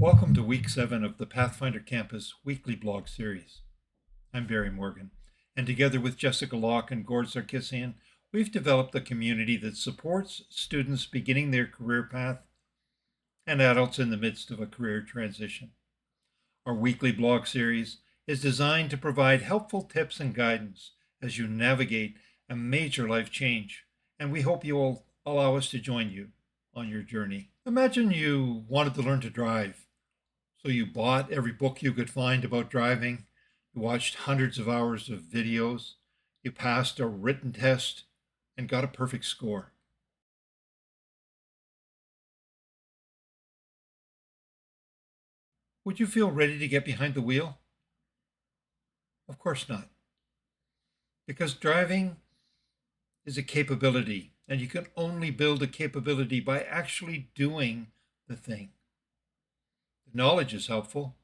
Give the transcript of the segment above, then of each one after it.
Welcome to week 7 of the Pathfinder Campus weekly blog series. I'm Barry Morgan, and together with Jessica Locke and Gord Sarkissian, we've developed a community that supports students beginning their career path and adults in the midst of a career transition. Our weekly blog series is designed to provide helpful tips and guidance as you navigate a major life change, and we hope you will allow us to join you on your journey. Imagine you wanted to learn to drive. So you bought every book you could find about driving, you watched hundreds of hours of videos, you passed a written test, and got a perfect score. Would you feel ready to get behind the wheel? Of course not. Because driving is a capability, and you can only build a capability by actually doing the thing. The knowledge is helpful,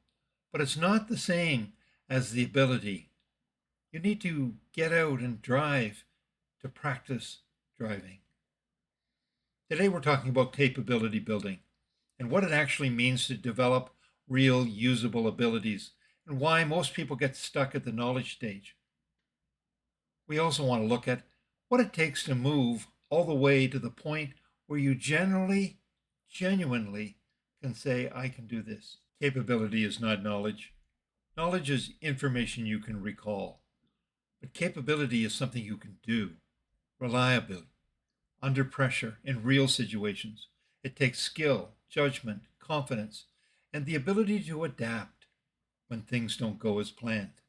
but it's not the same as the ability. You need to get out and drive to practice driving. Today we're talking about capability building and what it actually means to develop real usable abilities and why most people get stuck at the knowledge stage. We also want to look at what it takes to move all the way to the point where you genuinely can say, I can do this. Capability is not knowledge. Knowledge is information you can recall. But capability is something you can do, reliably, under pressure, in real situations. It takes skill, judgment, confidence, and the ability to adapt when things don't go as planned.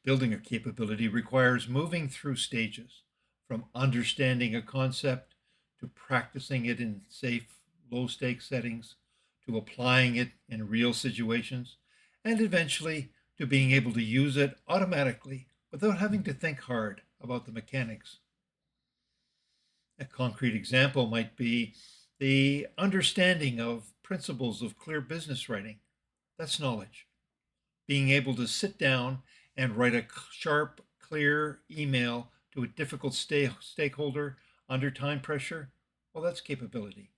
Building a capability requires moving through stages, from understanding a concept to practicing it in safe, low-stakes settings, to applying it in real situations, and eventually to being able to use it automatically without having to think hard about the mechanics. A concrete example might be the understanding of principles of clear business writing. That's knowledge. Being able to sit down and write a sharp, clear email to a difficult stakeholder under time pressure, well, that's capability.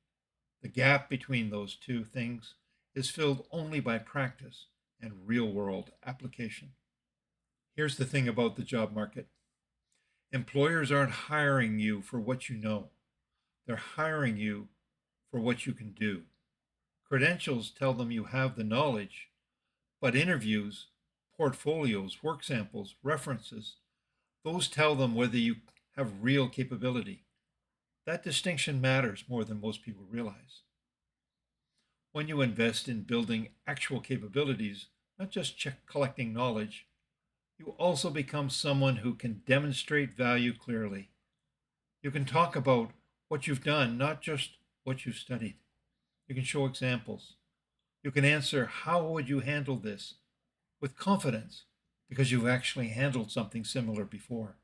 The gap between those two things is filled only by practice and real-world application. Here's the thing about the job market. Employers aren't hiring you for what you know. They're hiring you for what you can do. Credentials tell them you have the knowledge, but interviews, portfolios, work samples, references, those tell them whether you have real capability. That distinction matters more than most people realize. When you invest in building actual capabilities, not just collecting knowledge, you also become someone who can demonstrate value clearly. You can talk about what you've done, not just what you've studied. You can show examples. You can answer, how would you handle this, with confidence, because you've actually handled something similar before.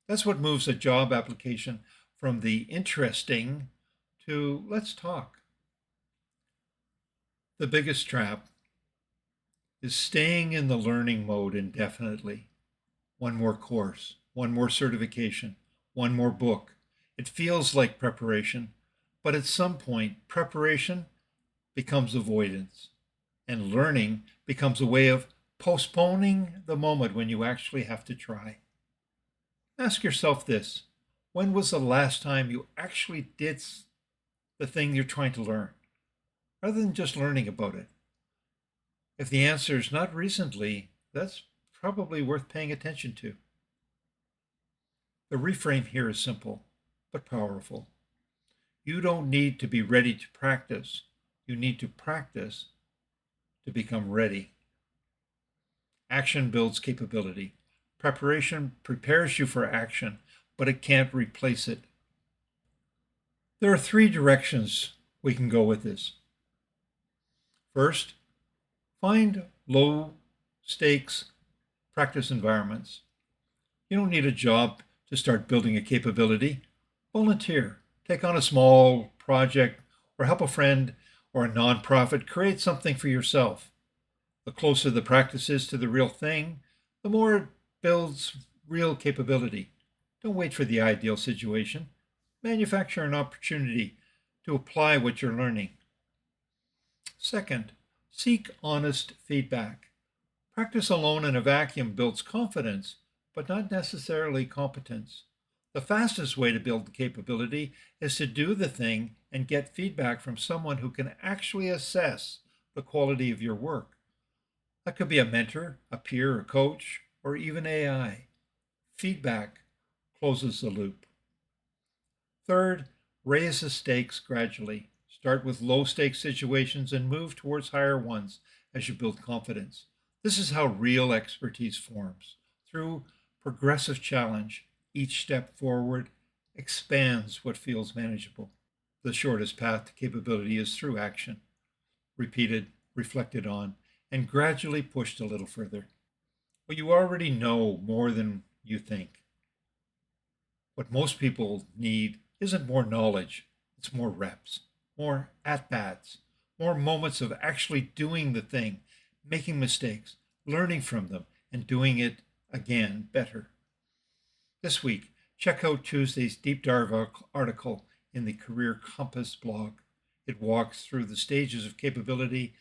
That's what moves a job application from the interesting to let's talk. The biggest trap is staying in the learning mode indefinitely. One more course, one more certification, one more book. It feels like preparation, but at some point, preparation becomes avoidance, and learning becomes a way of postponing the moment when you actually have to try. Ask yourself this: when was the last time you actually did the thing you're trying to learn, rather than just learning about it? If the answer is not recently, that's probably worth paying attention to. The reframe here is simple, but powerful. You don't need to be ready to practice. You need to practice to become ready. Action builds capability. Preparation prepares you for action, but it can't replace it. There are 3 directions we can go with this. First, find low stakes practice environments. You don't need a job to start building a capability. Volunteer, take on a small project, or help a friend or a nonprofit create something for yourself. The closer the practice is to the real thing, the more it builds real capability. Don't wait for the ideal situation. Manufacture an opportunity to apply what you're learning. Second, seek honest feedback. Practice alone in a vacuum builds confidence, but not necessarily competence. The fastest way to build capability is to do the thing and get feedback from someone who can actually assess the quality of your work. That could be a mentor, a peer, a coach, or even AI. Feedback closes the loop. Third, raise the stakes gradually. Start with low stakes situations and move towards higher ones as you build confidence. This is how real expertise forms. Through progressive challenge, each step forward expands what feels manageable. The shortest path to capability is through action, repeated, reflected on, and gradually pushed a little further. Well, you already know more than you think. What most people need isn't more knowledge, it's more reps, more at bats, more moments of actually doing the thing, making mistakes, learning from them, and doing it again better. This week, check out Tuesday's deep dive article in the Career Compass blog. It walks through the stages of capability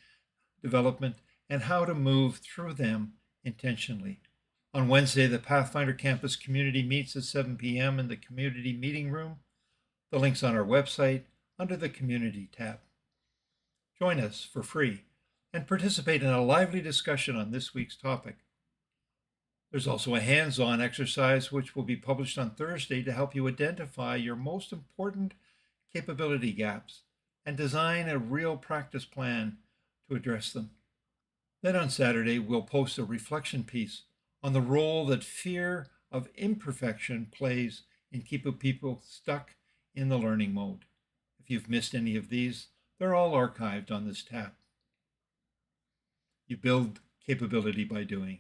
development and how to move through them intentionally. On Wednesday, the Pathfinder Campus community meets at 7 p.m. in the community meeting room. The link's on our website under the Community tab. Join us for free and participate in a lively discussion on this week's topic. There's also a hands-on exercise which will be published on Thursday to help you identify your most important capability gaps and design a real practice plan to address them. Then on Saturday, we'll post a reflection piece on the role that fear of imperfection plays in keeping people stuck in the learning mode. If you've missed any of these, they're all archived on this tab. You build capability by doing.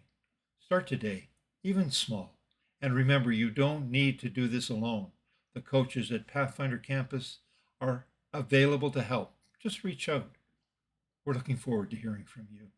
Start today, even small. And remember, you don't need to do this alone. The coaches at Pathfinder Campus are available to help. Just reach out. We're looking forward to hearing from you.